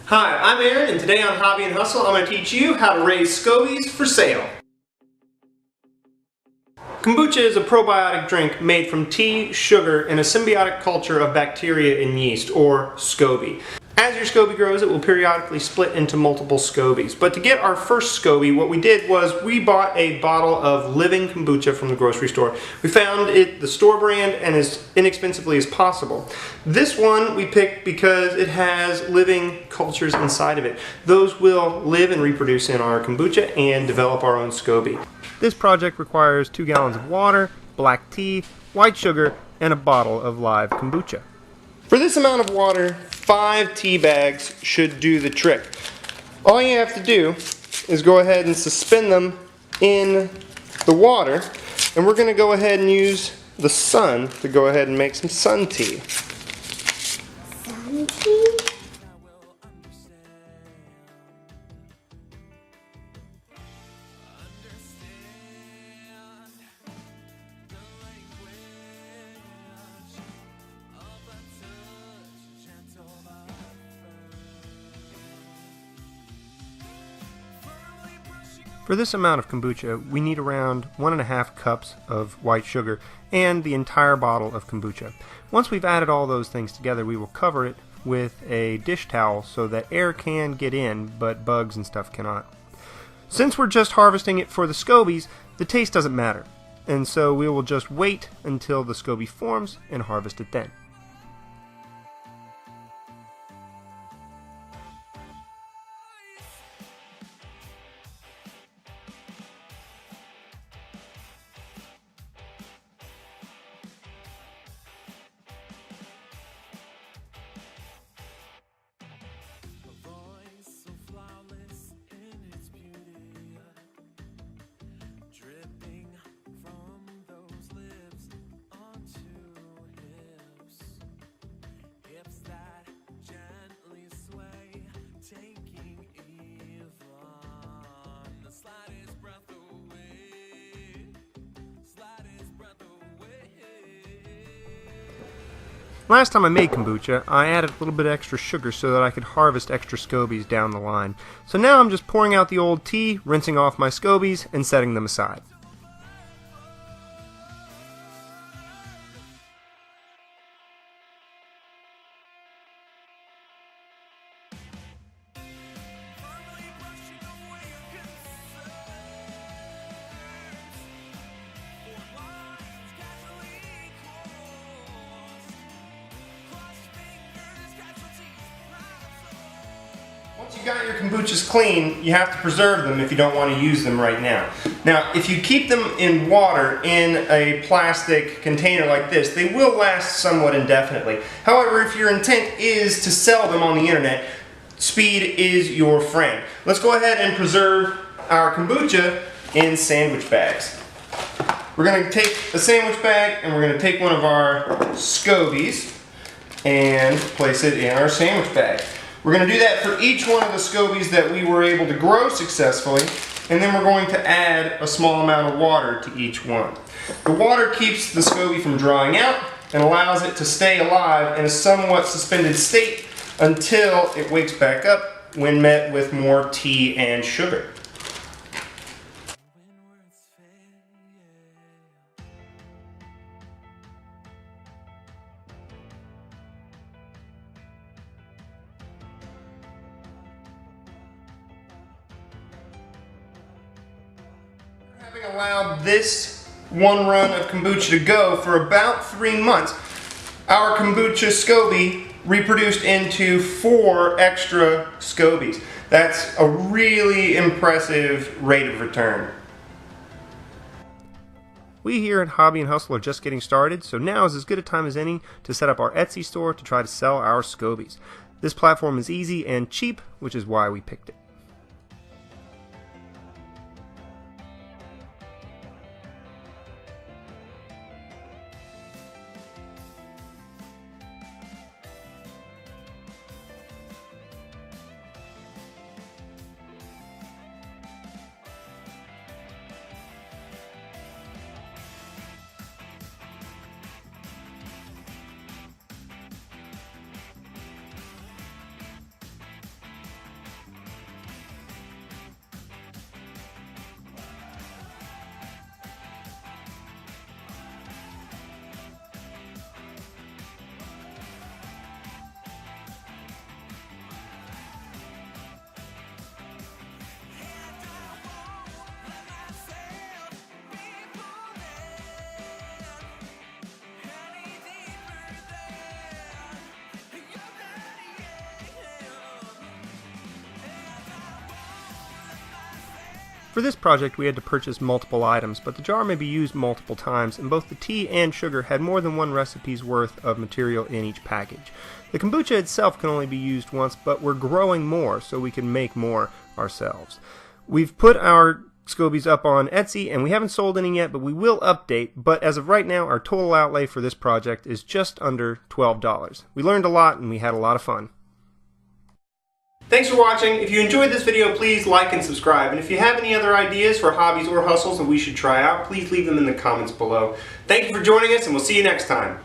Hi, I'm Aaron, and today on Hobby and Hustle, I'm going to teach you how to raise SCOBYs for sale. Kombucha is a probiotic drink made from tea, sugar, and a symbiotic culture of bacteria and yeast, or SCOBY. As your SCOBY grows, it will periodically split into multiple SCOBYs. But to get our first SCOBY, what we did was we bought a bottle of living kombucha from the grocery store. We found it the store brand and as inexpensively as possible. This one we picked because it has living cultures inside of it. Those will live and reproduce in our kombucha and develop our own SCOBY. This project requires 2 gallons of water, black tea, white sugar, and a bottle of live kombucha. For this amount of water, 5 tea bags should do the trick. All you have to do is go ahead and suspend them in the water, and we're going to go ahead and use the sun to go ahead and make some sun tea. Sun tea? For this amount of kombucha, we need around 1.5 cups of white sugar and the entire bottle of kombucha. Once we've added all those things together, we will cover it with a dish towel so that air can get in, but bugs and stuff cannot. Since we're just harvesting it for the SCOBYs, the taste doesn't matter, and so we will just wait until the SCOBY forms and harvest it then. Last time I made kombucha, I added a little bit extra sugar so that I could harvest extra SCOBYs down the line. So now I'm just pouring out the old tea, rinsing off my SCOBYs, and setting them aside. Once you got your kombuchas clean, you have to preserve them if you don't want to use them right now. Now, if you keep them in water in a plastic container like this, they will last somewhat indefinitely. However, if your intent is to sell them on the internet, speed is your friend. Let's go ahead and preserve our kombucha in sandwich bags. We're going to take a sandwich bag and we're going to take one of our SCOBYs and place it in our sandwich bag. We're going to do that for each one of the SCOBYs that we were able to grow successfully, and then we're going to add a small amount of water to each one. The water keeps the SCOBY from drying out and allows it to stay alive in a somewhat suspended state until it wakes back up when met with more tea and sugar. Having allowed this one run of kombucha to go for about 3 months, our kombucha SCOBY reproduced into 4 extra SCOBYs. That's a really impressive rate of return. We here at Hobby and Hustle are just getting started, so now is as good a time as any to set up our Etsy store to try to sell our SCOBYs. This platform is easy and cheap, which is why we picked it. For this project we had to purchase multiple items, but the jar may be used multiple times, and both the tea and sugar had more than one recipe's worth of material in each package. The kombucha itself can only be used once, but we're growing more so we can make more ourselves. We've put our SCOBYs up on Etsy, and we haven't sold any yet, but we will update. But as of right now, our total outlay for this project is just under $12. We learned a lot, and we had a lot of fun. Thanks for watching. If you enjoyed this video, please like and subscribe. And if you have any other ideas for hobbies or hustles that we should try out, please leave them in the comments below. Thank you for joining us, and we'll see you next time.